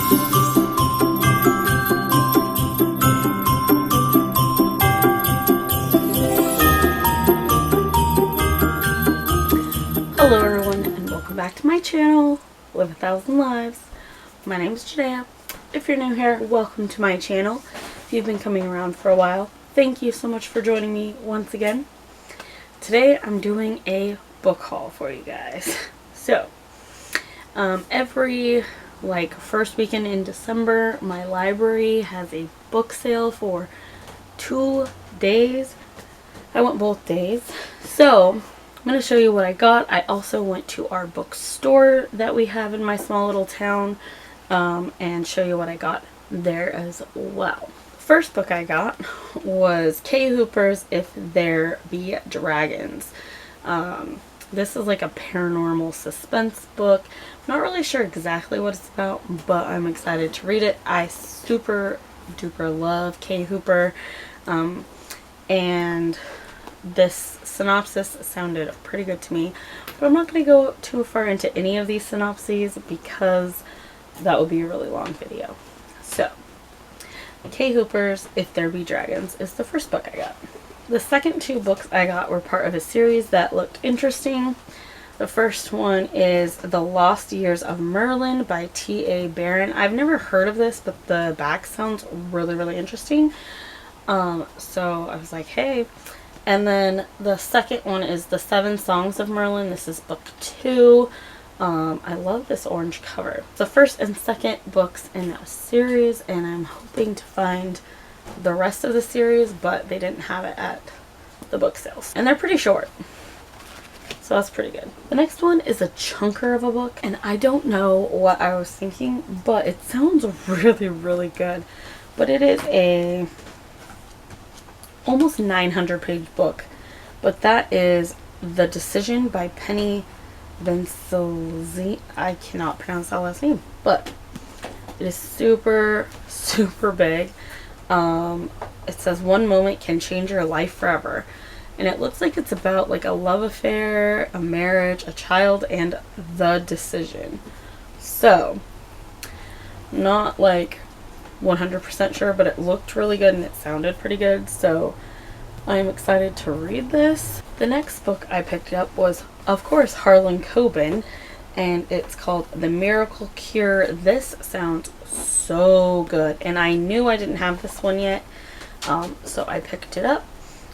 Hello everyone, and welcome back to my channel, Live 1,000 Lives. My name is Jadea. If you're new here, welcome to my channel. If you've been coming around for a while, thank you so much for joining me once again. Today I'm doing a book haul for you guys. So, every first weekend in December, my library has a book sale for 2 days. I went both days. So, I'm going to show you what I got. I also went to our bookstore that we have in my small little town and show you what I got there as well. The first book I got was Kay Hooper's If There Be Dragons. This is like a paranormal suspense book. I'm not really sure exactly what it's about, but I'm excited to read it. I super duper love Kay Hooper, and this synopsis sounded pretty good to me, but I'm not going to go too far into any of these synopses because that would be a really long video. So, Kay Hooper's If There Be Dragons is the first book I got. The second 2 books I got were part of a series that looked interesting. The first one is The Lost Years of Merlin by T.A. Barron. I've never heard of this, but the back sounds really, really interesting. So I was like, hey. And then the second one is The 7 Songs of Merlin. This is book 2. I love this orange cover. It's the first and second books in a series, and I'm hoping to find the rest of the series, but they didn't have it at the book sales. And they're pretty short, so that's pretty good. The next one is a chunker of a book, and I don't know what I was thinking, but it sounds really, really good. But it is a almost 900-page book, but that is The Decision by Penny Benselzi. I cannot pronounce that last name, but it is super, super big. It says one moment can change your life forever, and it looks like it's about like a love affair, a marriage, a child, and the decision. So, not like 100% sure, but it looked really good and it sounded pretty good, so I'm excited to read this. The next book I picked up was, of course, Harlan Coben, and it's called The Miracle Cure. This sounds so good, and I knew I didn't have this one yet, so I picked it up.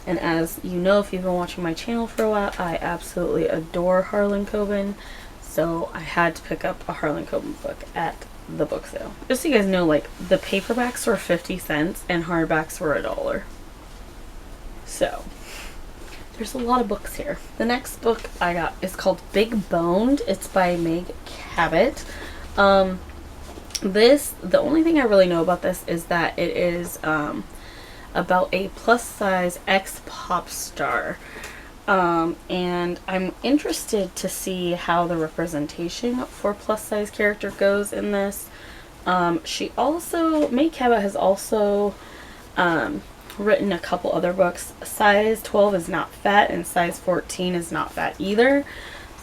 And as you know, if you've been watching my channel for a while, I absolutely adore Harlan Coben, so I had to pick up a Harlan Coben book at the book sale. Just so you guys know, like, the paperbacks were 50 cents and hardbacks were $1. So, there's a lot of books here. The next book I got is called Big Boned. It's by Meg Cabot. The only thing I really know about this is that it is about a plus-size ex-pop star. And I'm interested to see how the representation for plus-size character goes in this. Meg Cabot has also written a couple other books. Size 12 is not fat, and size 14 is not fat either.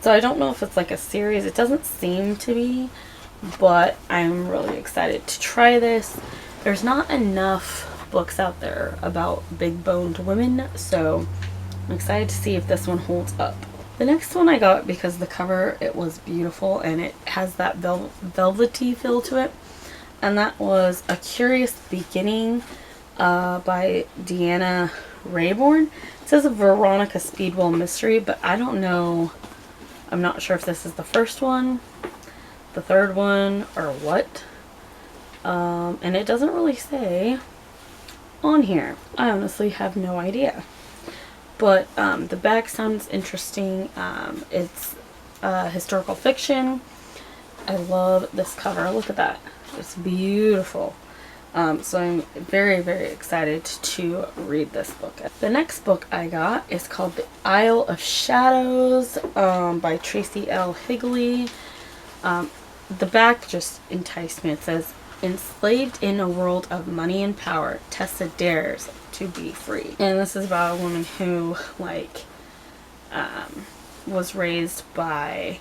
So I don't know if it's like a series. It doesn't seem to be, but I'm really excited to try this. There's not enough books out there about big-boned women, so I'm excited to see if this one holds up. The next one I got because the cover, it was beautiful and it has that velvety feel to it, and that was A Curious Beginning by Deanna Rayborn. It says a Veronica Speedwell mystery, but I don't know. I'm not sure if this is the first one, the third one, or what. And it doesn't really say on here. I honestly have no idea. But the back sounds interesting. It's historical fiction. I love this cover. Look at that. It's beautiful. So I'm very, very excited to read this book. The next book I got is called The Isle of Shadows by Tracy L. Higley. The back just enticed me. It says, enslaved in a world of money and power, Tessa dares to be free. And this is about a woman who, was raised by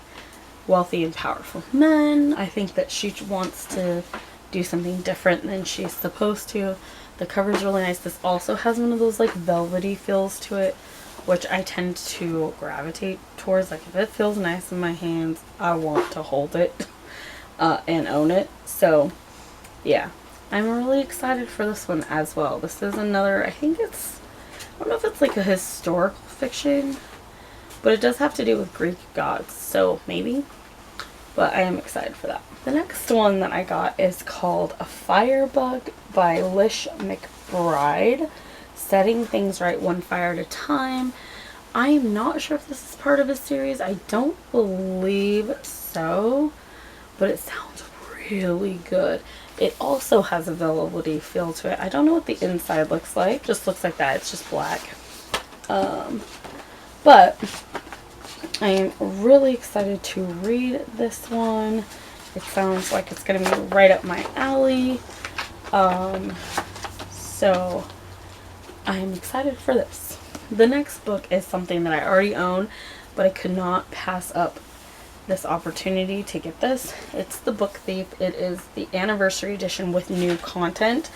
wealthy and powerful men. I think that she wants to do something different than she's supposed to. The cover's really nice. This also has one of those like velvety feels to it, which I tend to gravitate towards. Like if it feels nice in my hands, I want to hold it and own it. So yeah, I'm really excited for this one as well. This is another, I think it's, I don't know if it's like a historical fiction, but it does have to do with Greek gods, so maybe. But I am excited for that. The next one that I got is called A Firebug by Lish McBride. Setting things right one fire at a time. I am not sure if this is part of a series. I don't believe so, but it sounds really good. It also has a velvety feel to it. I don't know what the inside looks like. Just looks like that. It's just black. But I am really excited to read this one. It sounds like it's going to be right up my alley. So I'm excited for this. The next book is something that I already own, but I could not pass up this opportunity to get this. It's The Book Thief. It is the anniversary edition with new content,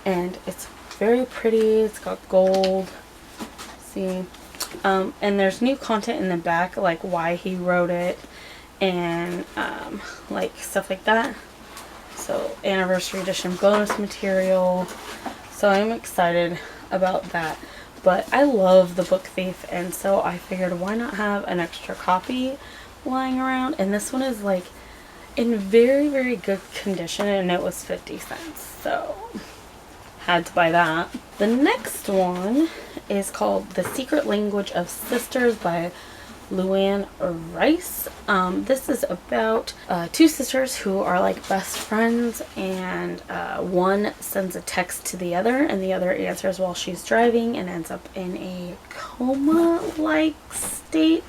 and it's very pretty. It's got gold. See? And there's new content in the back, like why he wrote it and like stuff like that. So anniversary edition bonus material. So I'm excited about that. But I love The Book Thief, and so I figured why not have an extra copy lying around. And this one is like in very, very good condition, and it was 50 cents. So had to buy that. The next one is called The Secret Language of Sisters by Luann Rice. This is about two sisters who are like best friends, and one sends a text to the other, and the other answers while she's driving and ends up in a coma-like state.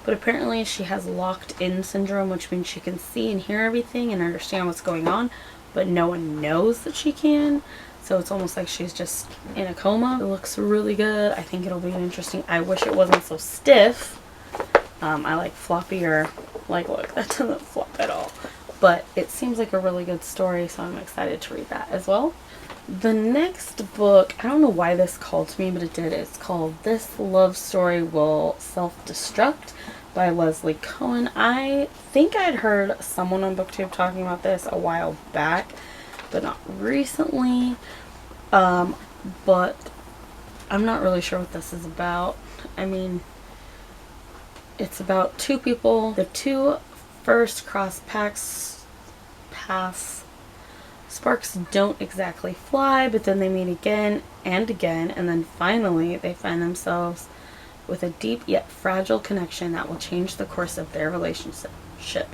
But apparently she has locked-in syndrome, which means she can see and hear everything and understand what's going on, but no one knows that she can. So it's almost like she's just in a coma. It looks really good. I think it'll be interesting. I wish it wasn't so stiff. I like floppier. Like, look, that doesn't flop at all. But it seems like a really good story, so I'm excited to read that as well. The next book, I don't know why this called to me, but it did. It's called This Love Story Will Self-Destruct by Leslie Cohen. I think I'd heard someone on BookTube talking about this a while back, but not recently. But I'm not really sure what this is about. I mean, it's about two people. The two first cross paths. Sparks don't exactly fly, but then they meet again and again, and then finally they find themselves with a deep yet fragile connection that will change the course of their relationship,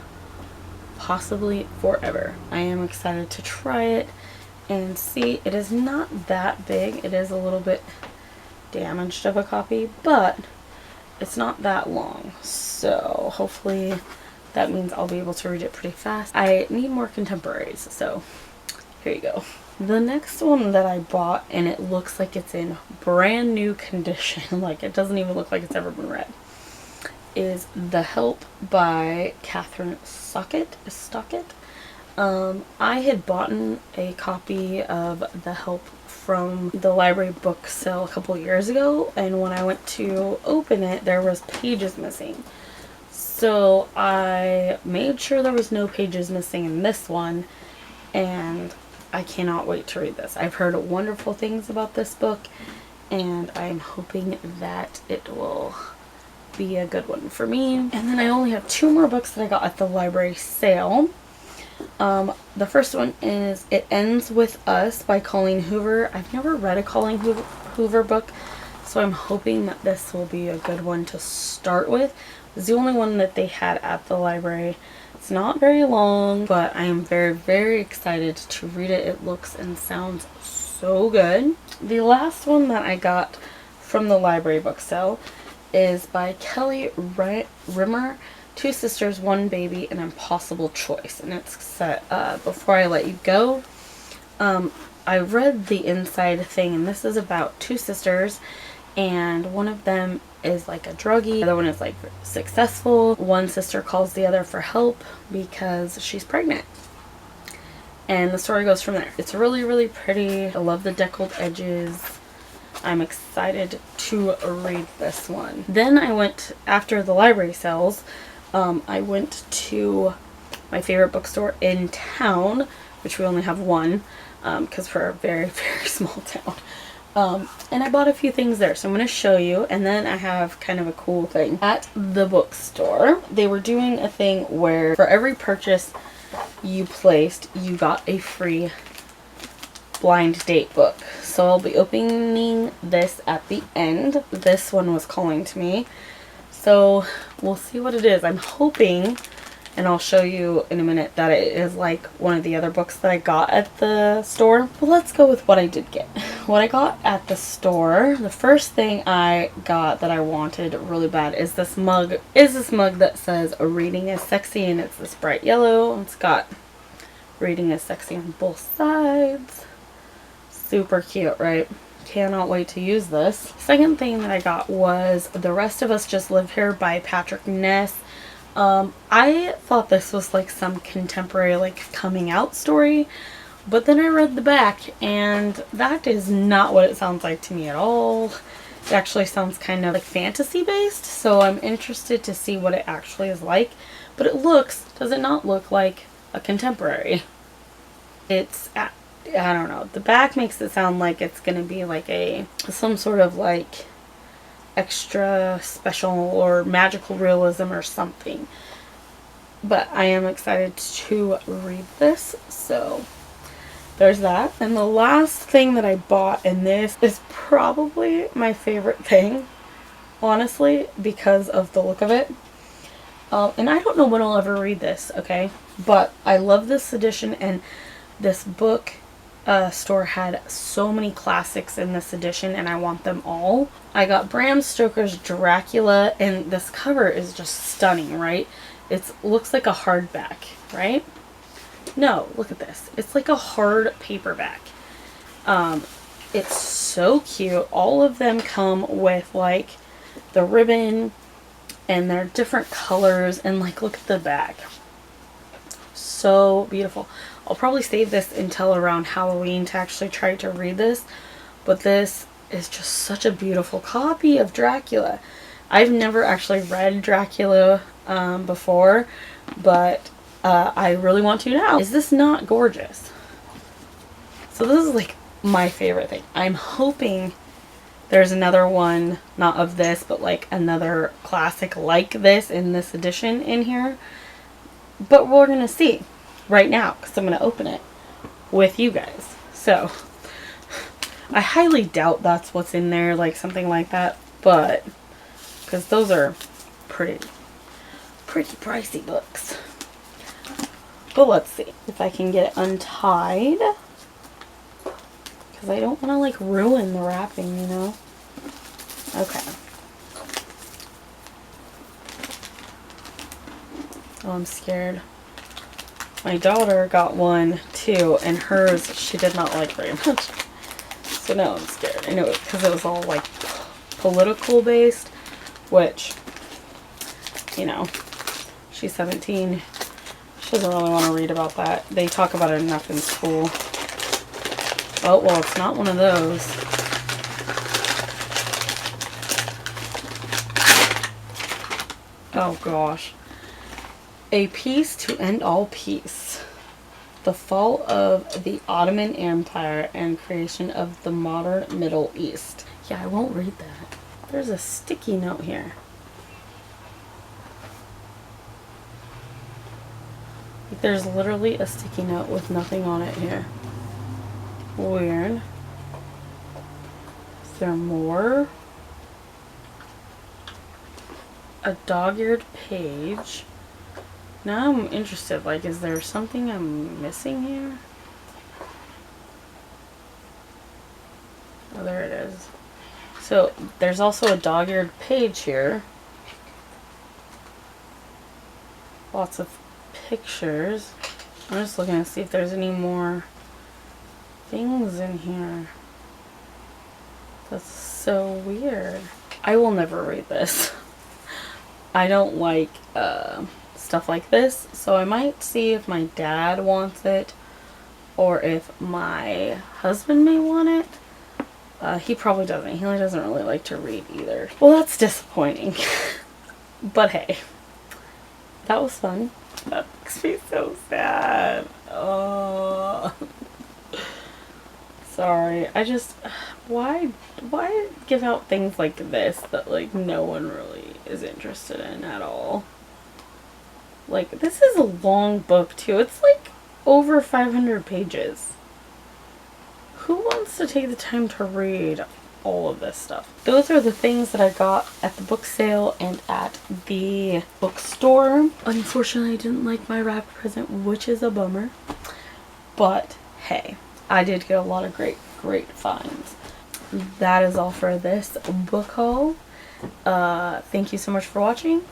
possibly forever. I am excited to try it and see. It is not that big. It is a little bit damaged of a copy, but it's not that long, so hopefully that means I'll be able to read it pretty fast. I need more contemporaries, so here you go. The next one that I bought, and it looks like it's in brand new condition, like it doesn't even look like it's ever been read, is The Help by Catherine Stockett. I had bought a copy of The Help from the library book sale a couple years ago, and when I went to open it, there was pages missing. So I made sure there was no pages missing in this one, and I cannot wait to read this. I've heard wonderful things about this book, and I'm hoping that it will be a good one for me. And then I only have two more books that I got at the library sale. The first one is It Ends With Us by Colleen Hoover. I've never read a Colleen Hoover book, so I'm hoping that this will be a good one to start with. It's the only one that they had at the library. It's not very long, but I am very, very excited to read it. It looks and sounds so good. The last one that I got from the library book sale is by Kelly Rimmer, Two Sisters, One Baby, An Impossible Choice. And it's set, Before I Let You Go. I read the inside thing, and this is about two sisters, and one of them is like a druggie, the other one is like successful. One sister calls the other for help because she's pregnant. and the story goes from there. It's really, really pretty. I love the deckled edges. I'm excited to read this one. Then I went, after the library sales, I went to my favorite bookstore in town, which we only have one, because we're a very, very small town. And I bought a few things there, so I'm going to show you. And then I have kind of a cool thing. At the bookstore, they were doing a thing where for every purchase you placed, you got a free blind date book. So I'll be opening this at the end. This one was calling to me. So we'll see what it is. I'm hoping, and I'll show you in a minute, that it is like one of the other books that I got at the store. But let's go with what I did get. What I got at the store, the first thing I got that I wanted really bad is this mug. That says reading is sexy, and it's this bright yellow. It's got reading is sexy on both sides. Super cute, right? Cannot wait to use this. Second thing that I got was The Rest of Us Just Live Here by Patrick Ness. I thought this was like some contemporary like coming out story, but then I read the back and that is not what it sounds like to me at all. It actually sounds kind of like fantasy based, so I'm interested to see what it actually is like. But it looks, does it not look like a contemporary? It's, I don't know, the back makes it sound like it's gonna be like some sort of like extra special or magical realism or something. But I am excited to read this, so there's that. And the last thing that I bought, and this is probably my favorite thing, honestly, because of the look of it. And I don't know when I'll ever read this, okay? But I love this edition, and this book store had so many classics in this edition, and I want them all. I got Bram Stoker's Dracula, and this cover is just stunning, right? It looks like a hardback, right? No, look at this. It's like a hard paperback. It's so cute. All of them come with like the ribbon, and they're different colors, and like look at the back. So beautiful. I'll probably save this until around Halloween to actually try to read this, but this is just such a beautiful copy of Dracula. I've never actually read Dracula before, but I really want to now. Is this not gorgeous? So this is like my favorite thing. I'm hoping there's another one, not of this, but like another classic like this in this edition in here. But we're gonna see right now, because I'm going to open it with you guys. So I highly doubt that's what's in there, like something like that, but because those are pretty pricey books. But let's see if I can get it untied, because I don't want to like ruin the wrapping, you know. Okay. Oh, I'm scared. My daughter got one too, and hers she did not like very much. So now I'm scared. I know it because it was all like political based, which, you know, she's 17. She doesn't really want to read about that. They talk about it enough in school. Oh, well, it's not one of those. Oh gosh. A Peace to End All Peace. The Fall of the Ottoman Empire and Creation of the Modern Middle East. Yeah, I won't read that. There's a sticky note here. Like, there's literally a sticky note with nothing on it here. Weird. Is there more? A dog-eared page. Now I'm interested, like, is there something I'm missing here? Oh, there it is. So, there's also a dog-eared page here. Lots of pictures. I'm just looking to see if there's any more things in here. That's so weird. I will never read this. I don't like, stuff like this, so I might see if my dad wants it, or if my husband may want it. He probably doesn't. He doesn't really like to read either. Well, that's disappointing. But hey, that was fun. That makes me so sad. Oh. Sorry. Why give out things like this that like no one really is interested in at all? Like, this is a long book too. It's like over 500 pages. Who wants to take the time to read all of this stuff? Those are the things that I got at the book sale and at the bookstore. Unfortunately, I didn't like my wrapped present, which is a bummer. But hey, I did get a lot of great finds. That is all for this book haul. Thank you so much for watching.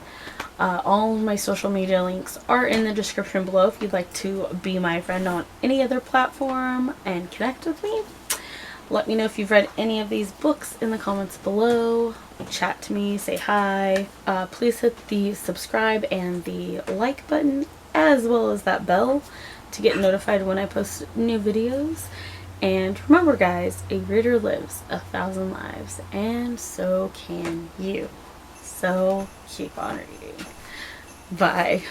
All my social media links are in the description below if you'd like to be my friend on any other platform and connect with me. Let me know if you've read any of these books in the comments below. Chat to me, say hi. Please hit the subscribe and the like button, as well as that bell to get notified when I post new videos. And remember guys, a reader lives 1,000 lives, and so can you. So keep on reading. Bye.